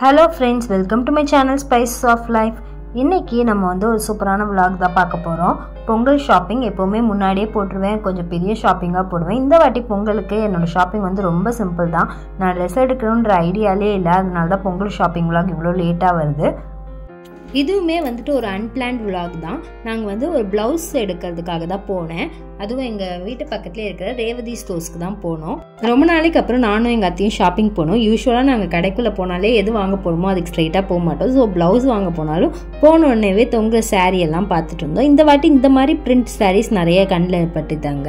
Hello friends, welcome to my channel Spices of Life. இன்னைக்கு நம்ம ஒரு சூப்பரான vlog தான் பார்க்க போறோம். பொங்கல் ஷாப்பிங் எப்பவுமே முன்னாடியே போட்டுருவேன், கொஞ்சம் பெரிய ஷாப்பிங்கா போடுவேன். இந்த வாட்டி பொங்கலுக்கு என்னோட ஷாப்பிங் ரொம்ப சிம்பிள் தான். நான் ட்ரெஸ் எடுக்கணும்ன்ற ஐடியாலே இல்ல, அதனால தான் பொங்கல் ஷாப்பிங் vlog இவ்வளோ லேட்டா வருது. இதுவுமே ஒரு அன்பிளான்ட் vlog தான். நாங்கள் ஒரு ப்ளவுஸ் எடுக்கிறதுக்காக தான் போனேன். அதுவும் எங்கள் வீட்டு பக்கத்துலேயே இருக்கிற ரேவதி ஸ்டோர்ஸ்க்கு தான் போனோம். ரொம்ப நாளைக்கு அப்புறம் நானும் எங்கள் அத்தையும் ஷாப்பிங் போனோம். யூஸ்வலாக நாங்கள் கடைக்குள்ளே போனாலே எது வாங்க போகிறோமோ அதுக்கு ஸ்ட்ரைட்டாக போக மாட்டோம். ஸோ ப்ளவுஸ் வாங்க போனாலும் போனோடனேவே தொங்குற சாரீ எல்லாம் பார்த்துட்டு இருந்தோம். இந்த வாட்டி இந்த மாதிரி பிரிண்ட் சாரீஸ் நிறைய கண்ணில் பட்டுத்தாங்க.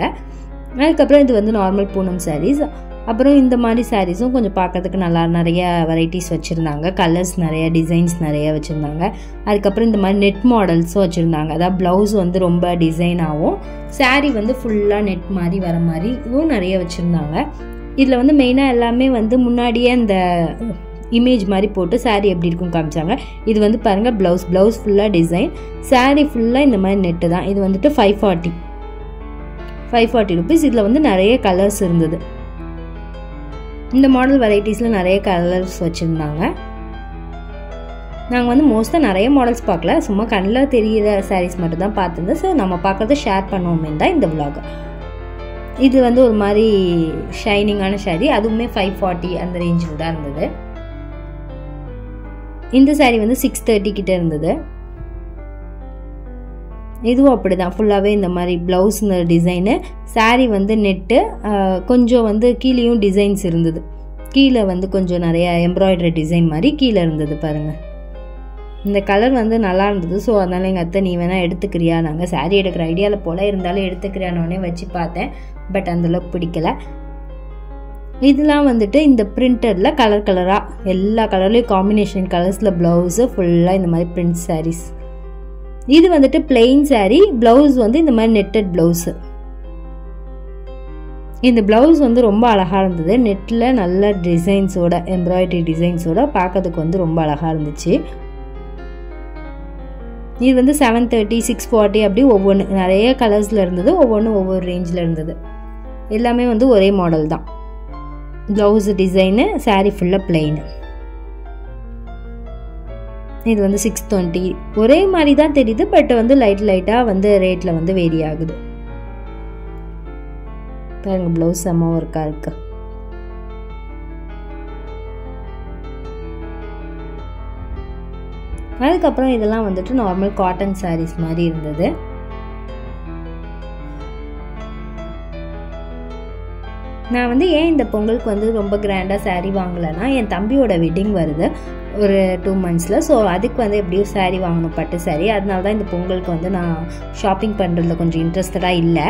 அதுக்கப்புறம் இது நார்மல் பூனம் சாரீஸ். அப்புறம் இந்த மாதிரி சாரீஸும் கொஞ்சம் பார்க்கறதுக்கு நிறைய வெரைட்டிஸ் வச்சுருந்தாங்க. கலர்ஸ் நிறைய, டிசைன்ஸ் நிறைய வச்சுருந்தாங்க. அதுக்கப்புறம் இந்த மாதிரி நெட் மாடல்ஸும் வச்சுருந்தாங்க. அதாவது ப்ளவுஸ் ரொம்ப டிசைனாகவும் சாரீ ஃபுல்லாக நெட் மாதிரி வர மாதிரி இதுவும் நிறைய வச்சுருந்தாங்க. இதில் மெயினாக எல்லாமே முன்னாடியே அந்த இமேஜ் மாதிரி போட்டு சாரீ எப்படி இருக்கும் காமிச்சாங்க. இது பாருங்கள் ப்ளவுஸ் ஃபுல்லாக டிசைன், சாரீ ஃபுல்லாக இந்த மாதிரி நெட்டு தான். இது 540 ருபீஸ். இதில் நிறைய கலர்ஸ் இருந்தது. இந்த மாடல் வெரைட்டிஸில் நிறைய கலர்ஸ் வச்சுருந்தாங்க. நாங்கள் மோஸ்ட்டாக நிறைய மாடல்ஸ் பார்க்கல, சும்மா கண்ணில் தெரிகிற சாரீஸ் மட்டும் தான் பார்த்துருந்தேன். ஸோ நம்ம பார்க்குறத ஷேர் பண்ணுவோமே தான் இந்த vlog. இது ஒரு மாதிரி ஷைனிங்கான சாரீ, அதுவுமே 540 அந்த ரேஞ்சில் தான் இருந்தது. இந்த சாரீ 630 கிட்ட இருந்தது. இதுவும் அப்படி தான், ஃபுல்லாகவே இந்த மாதிரி ப்ளவுஸ் டிசைனு, சாரீ நெட்டு, கொஞ்சம் கீழேயும் டிசைன்ஸ் இருந்தது. கீழே கொஞ்சம் நிறைய எம்ப்ராய்டரி டிசைன் மாதிரி கீழே இருந்தது பாருங்கள். இந்த கலர் நல்லா இருந்தது. ஸோ அதனால் எங்கள் அத்தை நீ வேணால் எடுத்துக்கிறியா, நாங்கள் சாரீ எடுக்கிற ஐடியாவில் போல் இருந்தாலும் எடுத்துக்கிறியானோடனே வச்சு பார்த்தேன். பட் அந்தளவுக்கு பிடிக்கல. இதெல்லாம் இந்த பிரிண்டரில் கலர் கலராக எல்லா கலர்லேயும் காம்பினேஷன் கலர்ஸில் ப்ளவுஸு ஃபுல்லாக இந்த மாதிரி பிரிண்ட் சாரீஸ். இது பிளெயின் சாரீ, பிளவுஸ் இந்த மாதிரி நெட்டட் பிளவுஸு. இந்த பிளவுஸ் ரொம்ப அழகாக இருந்தது. நெட்டில் நல்ல டிசைன்ஸோட, எம்ப்ராய்டரி டிசைன்ஸோட பார்க்கறதுக்கு ரொம்ப அழகாக இருந்துச்சு. இது 730, 640 அப்படி ஒவ்வொன்று நிறைய கலர்ஸில் இருந்தது. ஒவ்வொன்றும் ஒவ்வொரு ரேஞ்சில் இருந்தது. எல்லாமே ஒரே மாடல் தான். ப்ளவுஸ் டிசைனு, சாரீ ஃபுல்லாக பிளெயின். இது 620. ஒரே மாதிரி தான் தெரியுது. பட் லைட்டாக ரேட்டில் வேரி ஆகுது. பாருங்க ப்ளவுஸ் செம்ம ஒர்க்காக இருக்கு. அதுக்கப்புறம் இதெல்லாம் நார்மல் காட்டன் சாரீஸ் மாதிரி இருந்தது. நான் ஏன் இந்த பொங்கலுக்கு ரொம்ப கிராண்டாக சாரீ வாங்கலைன்னா, என் தம்பியோட வெட்டிங் வருது ஒரு 2 monthஸில். ஸோ அதுக்கு எப்படியும் சாரீ வாங்கணும், பட்டு சாரீ. அதனால தான் இந்த பொங்கலுக்கு நான் ஷாப்பிங் பண்ணுறதுல கொஞ்சம் இன்ட்ரெஸ்டடாக இல்லை.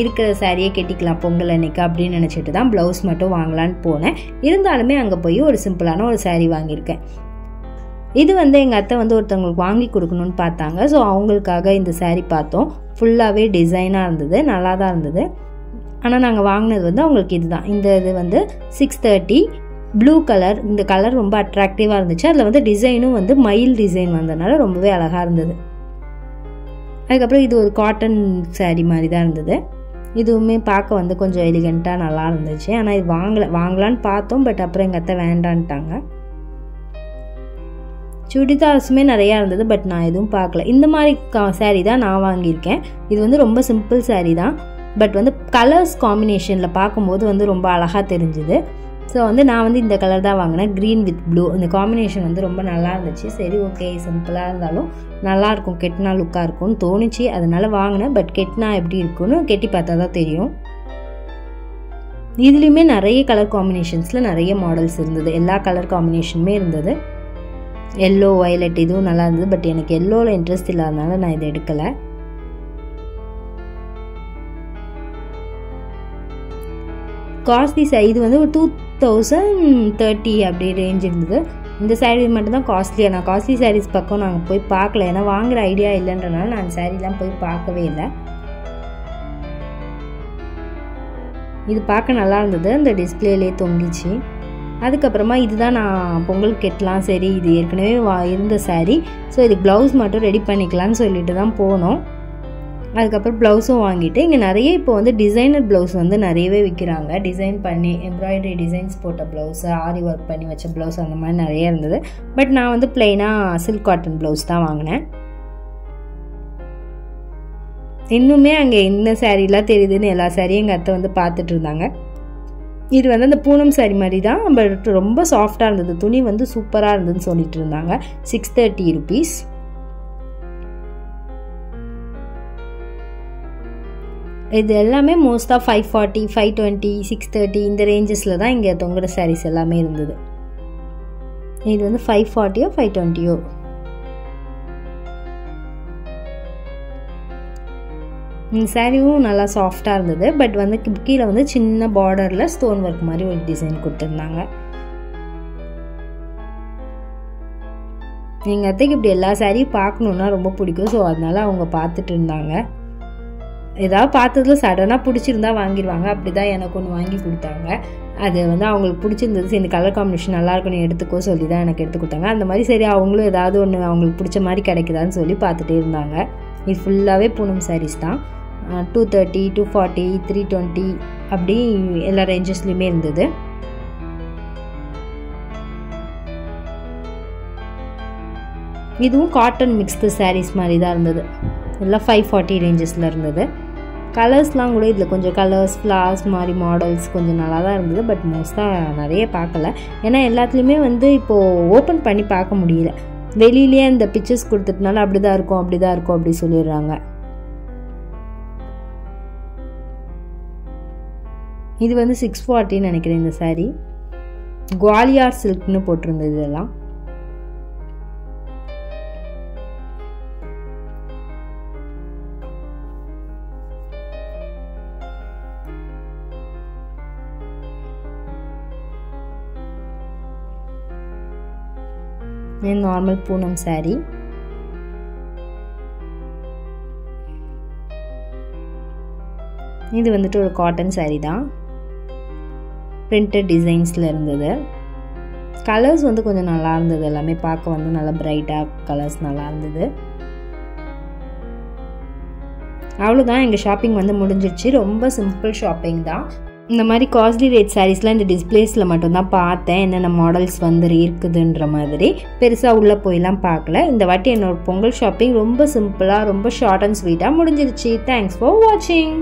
இருக்கிற சாரியை கட்டிக்கலாம் பொங்கல் அன்னைக்கு அப்படின்னு நினச்சிட்டு தான் ப்ளவுஸ் மட்டும் வாங்கலான்னு போனேன். இருந்தாலுமே அங்கே போய் ஒரு சிம்பிளான ஒரு சாரீ வாங்கியிருக்கேன். இது எங்கள் அத்தை ஒருத்தவங்களுக்கு வாங்கி கொடுக்கணும்னு பார்த்தாங்க. ஸோ அவங்களுக்காக இந்த சாரீ பார்த்தோம். ஃபுல்லாகவே டிசைனாக இருந்தது, நல்லா தான் இருந்தது. ஆனால் நாங்கள் வாங்கினது அவங்களுக்கு இதுதான். இந்த இது 630 ப்ளூ கலர். இந்த கலர் ரொம்ப அட்ராக்டிவாக இருந்துச்சு. அதில் டிசைனும் மயில் டிசைன் வந்ததுனால ரொம்பவே அழகாக இருந்தது. அதுக்கப்புறம் இது ஒரு காட்டன் சாரீ மாதிரி தான் இருந்தது. இதுவுமே பார்க்க கொஞ்சம் எலிகண்ட்டாக நல்லா இருந்துச்சு. ஆனால் இது வாங்கலான்னு பார்த்தோம். பட் அப்புறம் எங்கள் அத்தை வேண்டான்ட்டாங்க. சுடிதார்ஸுமே நிறையா இருந்தது. பட் நான் எதுவும் பார்க்கல. இந்த மாதிரி சாரீ தான் நான் வாங்கியிருக்கேன். இது ரொம்ப சிம்பிள் சாரீ தான். பட் கலர்ஸ் காம்பினேஷனில் பார்க்கும்போது ரொம்ப அழகாக தெரிஞ்சுது. ஸோ நான் இந்த கலர் தான் வாங்கினேன், க்ரீன் வித் ப்ளூ. இந்த காம்பினேஷன் ரொம்ப நல்லா இருந்துச்சு. சரி ஓகே, சிம்பிளாக இருந்தாலும் நல்லாயிருக்கும், கெட்டினா லுக்காக இருக்கும்னு தோணுச்சு. அதனால் வாங்கினேன். பட் கெட்டினா எப்படி இருக்குன்னு கெட்டி பார்த்தா தான் தெரியும். இதுலேயுமே நிறைய கலர் காம்பினேஷன்ஸில் நிறைய மாடல்ஸ் இருந்தது. எல்லா கலர் காம்பினேஷனுமே இருந்தது. எல்லோ, வயலட் இதுவும் நல்லா இருந்தது. பட் எனக்கு எல்லோவில் இன்ட்ரெஸ்ட் இல்லாதனால நான் இதை எடுக்கலை. காஸ்ட்லி சாரீ இது ஒரு 2030 அப்படி ரேஞ்ச் இருந்தது. இந்த சாரீ மட்டும்தான் காஸ்ட்லியாக. நான் காஸ்ட்லி சாரீஸ் பக்கம் நாங்கள் போய் பார்க்கல, ஏன்னா வாங்குகிற ஐடியா இல்லைன்றனால நான் சாரீலாம் போய் பார்க்கவே இல்லை. இது பார்க்க நல்லா இருந்தது, அந்த டிஸ்பிளேலே தொங்கிச்சு. அதுக்கப்புறமா இதுதான் நான் பொங்கல் கெட்டலாம். சரி, இது ஏற்கனவே இருந்த சாரீ. ஸோ இது ப்ளவுஸ் மட்டும் ரெடி பண்ணிக்கலான்னு சொல்லிட்டு தான் போனோம். அதுக்கப்புறம் ப்ளவுஸும் வாங்கிட்டு இங்கே நிறைய இப்போ வந்து டிசைனர் ப்ளவுஸ் வந்து நிறையவே விற்கிறாங்க. டிசைன் பண்ணி எம்ப்ராய்டரி டிசைன்ஸ் போட்ட ப்ளவுஸு, ஆரி ஒர்க் பண்ணி வச்ச ப்ளவுஸ் அந்த மாதிரி நிறைய இருந்தது. பட் நான் வந்து ப்ளைனாக சில்க் காட்டன் ப்ளவுஸ் தான் வாங்கினேன். இன்னுமே அங்கே என்ன சாரீலாம் தெரியுதுன்னு எல்லா சாரியும் எங்கள் அத்தை வந்து பார்த்துட்டு இருந்தாங்க. இது வந்து அந்த பூனம் சாரி மாதிரி தான், பட் ரொம்ப சாஃப்டாக இருந்தது. துணி வந்து சூப்பராக இருந்ததுன்னு சொல்லிட்டு இருந்தாங்க. 630 rupees. இது எல்லாமே மோஸ்ட்டாக 540, 520, 630 இந்த ரேஞ்சஸில் தான் இங்கே தொங்குற சாரீஸ் எல்லாமே இருந்தது. இது வந்து 540 520. இந்த சாரியும் நல்லா சாஃப்டாக இருந்தது. பட் வந்து கீழே வந்து சின்ன பார்டரில் ஸ்டோன் ஒர்க் மாதிரி ஒரு டிசைன் கொடுத்துருந்தாங்க. எங்கள் அத்தைக்கு இப்படி எல்லா சாரியும் பார்க்கணுன்னா ரொம்ப பிடிக்கும். ஸோ அதனால அவங்க பார்த்துட்டு இருந்தாங்க. ஏதாவது பார்த்ததுல சடனாக பிடிச்சிருந்தா வாங்கிடுவாங்க. அப்படி தான் எனக்கு ஒன்று வாங்கி கொடுத்தாங்க. அது வந்து அவங்களுக்கு பிடிச்சிருந்தது. சரி இந்த கலர் காம்பினேஷன் நல்லா இருக்குன்னு எடுத்துக்கோ சொல்லி தான் எனக்கு எடுத்து கொடுத்தாங்க. அந்த மாதிரி சரி அவங்களும் ஏதாவது ஒன்று அவங்களுக்கு பிடிச்ச மாதிரி கிடைக்குதான்னு சொல்லி பார்த்துட்டே இருந்தாங்க. இது ஃபுல்லாகவே பூனம் சாரீஸ் தான். 230, 240, 320 அப்படி எல்லா ரேஞ்சஸ்லையுமே இருந்தது. இதுவும் காட்டன் மிக்ஸ்டு சாரீஸ் மாதிரி தான் இருந்தது. எல்லாம் 540 ரேஞ்சஸில் இருந்தது. கலர்ஸ்லாம் கூட இதில் கொஞ்சம் கலர்ஸ், ஃப்ளார்ஸ் மாதிரி மாடல்ஸ் கொஞ்சம் நல்லா தான் இருந்தது. பட் மோஸ்ட்டாக நிறைய பார்க்கல. ஏன்னா எல்லாத்துலேயுமே வந்து இப்போது ஓப்பன் பண்ணி பார்க்க முடியல. வெளியிலேயே அந்த பிக்சர்ஸ் கொடுத்துட்டனால அப்படி தான் இருக்கும் அப்படி சொல்லிடுறாங்க. இது வந்து 640 நினைக்கிறேன் இந்த சாரீ. குவாலியார் சில்க்னு போட்டிருந்தது இதெல்லாம். நார்மல் பூனம் சாரீ. இது வந்துட்டு ஒரு காட்டன் சாரீ தான். பிரிண்டட் டிசைன்ஸில் இருந்தது. கலர்ஸ் வந்து கொஞ்சம் நல்லா இருந்தது. எல்லாமே பார்க்க வந்து நல்லா பிரைட்டாக கலர்ஸ் நல்லா இருந்தது. அவ்வளோதான், எங்கள் ஷாப்பிங் வந்து முடிஞ்சிடுச்சு. ரொம்ப சிம்பிள் ஷாப்பிங் தான். இந்த மாதிரி காஸ்ட்லி ரேட் சாரீஸ்லாம் இந்த டிஸ்பிளேஸில் மட்டும்தான் பார்த்தேன். என்னென்ன மாடல்ஸ் வந்து இருக்குதுன்ற மாதிரி பெருசாக உள்ளே போயெல்லாம் பார்க்கல. இந்த வாட்டி என்னோடய பொங்கல் ஷாப்பிங் ரொம்ப சிம்பிளாக ரொம்ப ஷார்ட் அண்ட் ஸ்வீட்டாக முடிஞ்சிருச்சு. தேங்க்ஸ் ஃபார் வாட்சிங்.